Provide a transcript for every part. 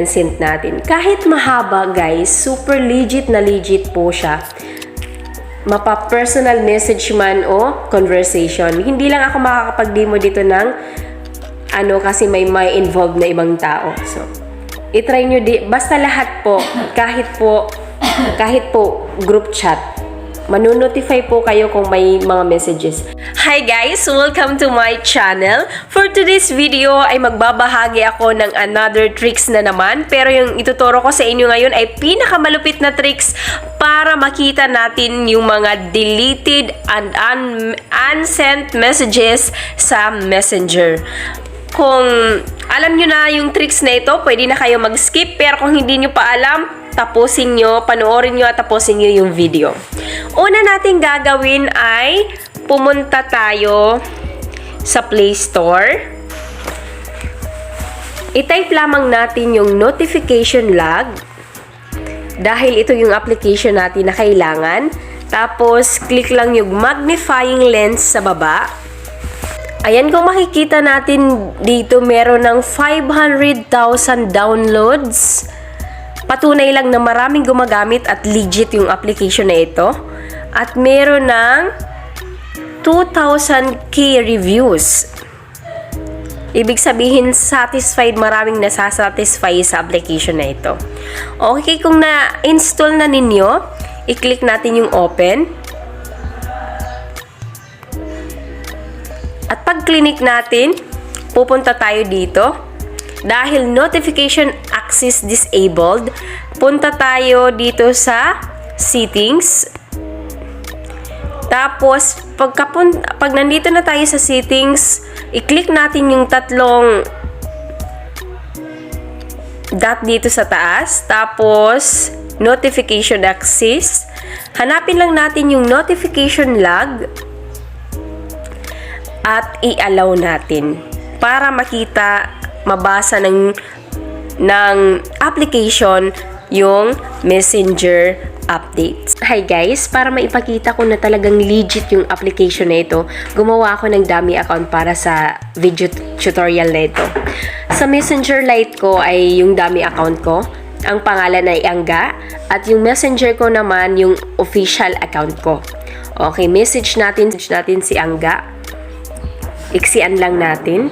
send natin. Kahit mahaba guys, super legit na legit po siya. Mapa-personal message man o conversation. Hindi lang ako makakapag-demo dito ng kasi may involved na ibang tao. So, i-try nyo basta lahat po, kahit po group chat. Manu-notify po kayo kung may mga messages. Hi guys! Welcome to my channel. For today's video ay magbabahagi ako ng another tricks na naman. Pero yung ituturo ko sa inyo ngayon ay pinakamalupit na tricks para makita natin yung mga deleted and unsent messages sa Messenger. Kung alam nyo na yung tricks na ito, pwede na kayo mag-skip. Pero kung hindi nyo pa alam, panoorin nyo at tapusin nyo yung video. Una nating gagawin ay pumunta tayo sa Play Store. I-type lamang natin yung notification log dahil ito yung application natin na kailangan. Tapos, click lang yung magnifying lens sa baba. Ayan, kung makikita natin dito, meron ng 500,000 downloads. Patunay lang na maraming gumagamit at legit yung application na ito. At meron ng 2,000k reviews. Ibig sabihin, satisfied, maraming nasasatisfy sa application na ito. Okay, kung na-install na ninyo, i-click natin yung open. At pag-click natin, pupunta tayo dito. Dahil notification access disabled, punta tayo dito sa settings. Tapos, pag nandito na tayo sa settings, i-click natin yung tatlong dot dito sa taas. Tapos, notification access. Hanapin lang natin yung notification log at i-allow natin para mabasa ng application yung Messenger updates. Hi guys, para maipakita ko na talagang legit yung application na ito, gumawa ako ng dummy account para sa video tutorial na ito. Sa Messenger Lite ko ay yung dummy account ko. Ang pangalan ay Angga at yung Messenger ko naman yung official account ko. Okay, message natin si Angga. Iksian lang natin.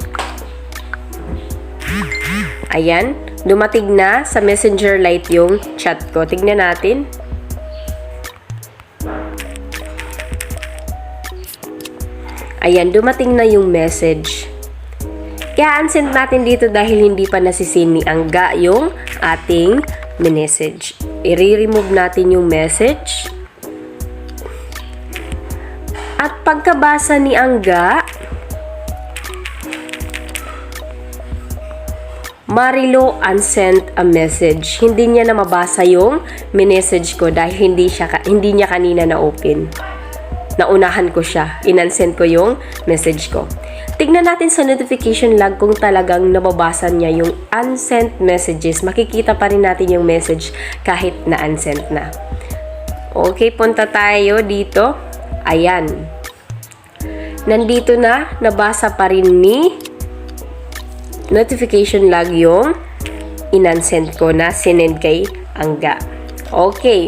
Ayan, dumating na sa Messenger Lite yung chat ko. Tignan natin. Ayan, dumating na yung message. Kaya unsend natin dito dahil hindi pa nasisin ni Angga yung ating message. I-remove natin yung message. At pagkabasa ni Angga, Marilo unsent a message. Hindi niya na mabasa yung message ko dahil hindi niya kanina na-open. Naunahan ko siya. In-unsend ko yung message ko. Tignan natin sa notification log kung talagang nababasa niya yung unsent messages. Makikita pa rin natin yung message kahit na-unsent na. Okay, punta tayo dito. Ayan. Nandito na, nabasa pa rin ni notification log yung in-unsend ko na sinend kay Angga. Okay.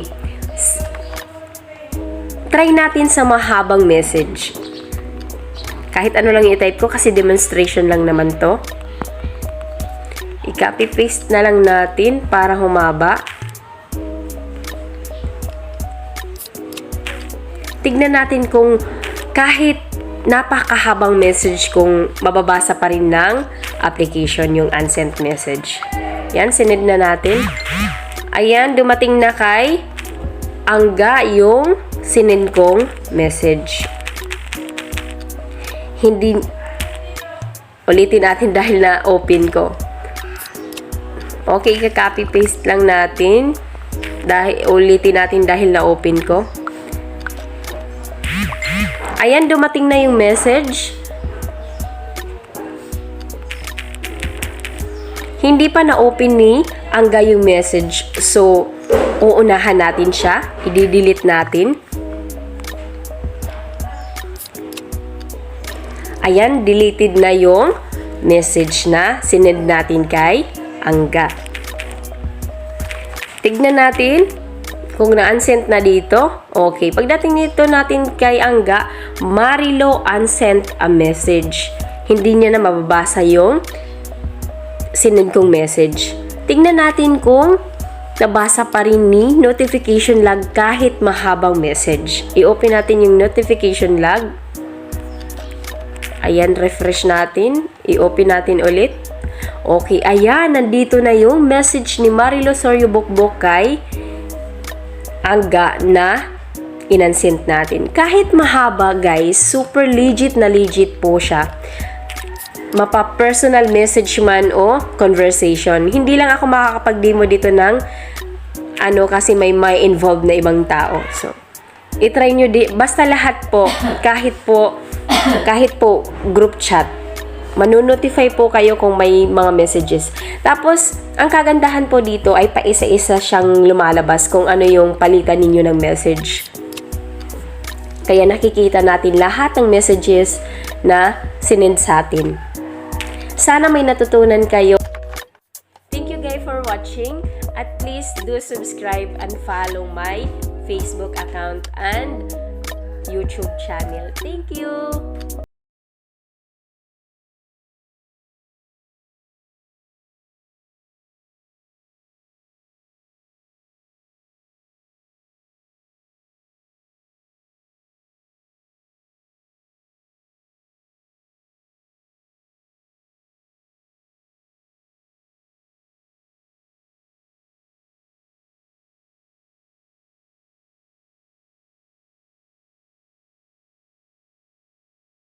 Try natin sa mahabang message. Kahit ano lang i-type ko kasi demonstration lang naman to. I-copy paste na lang natin para humaba. Tignan natin kung kahit napakahabang message kung mababasa pa rin ng application yung unsent message. Yan, sinend na natin. Ayan, dumating na kay Angga yung sinend kong message. Ulitin natin dahil na-open ko. Okay, copy paste lang natin. Ulitin natin dahil na-open ko. Ayan, dumating na yung message. Hindi pa na-open ni Angga yung message. So, uunahan natin siya. I-delete natin. Ayan, deleted na yung message na sinend natin kay Angga. Tignan natin kung na-unsent na dito. Okay, pagdating nito natin kay Angga, Marilo unsent a message. Hindi niya na mababasa yung sinend kong message. Tignan natin kung nabasa pa rin ni notification log kahit mahabang message. I-open natin yung notification log. Ayan, refresh natin. I-open natin ulit. Okay, ayan, nandito na yung message ni Marilo Soryo Bukbok kay Angga na inansent natin. Kahit mahaba guys, super legit na legit po siya. Mapa-personal message man o conversation. Hindi lang ako makakapag-demo dito ng kasi may involved na ibang tao. So, i-try nyo basta lahat po, kahit po group chat. Manu-notify po kayo kung may mga messages. Tapos, ang kagandahan po dito ay paisa-isa siyang lumalabas kung ano yung palitan ninyo ng message. Kaya nakikita natin lahat ng messages na sinend sa atin. Sana may natutunan kayo. Thank you guys for watching. At please do subscribe and follow my Facebook account and YouTube channel. Thank you!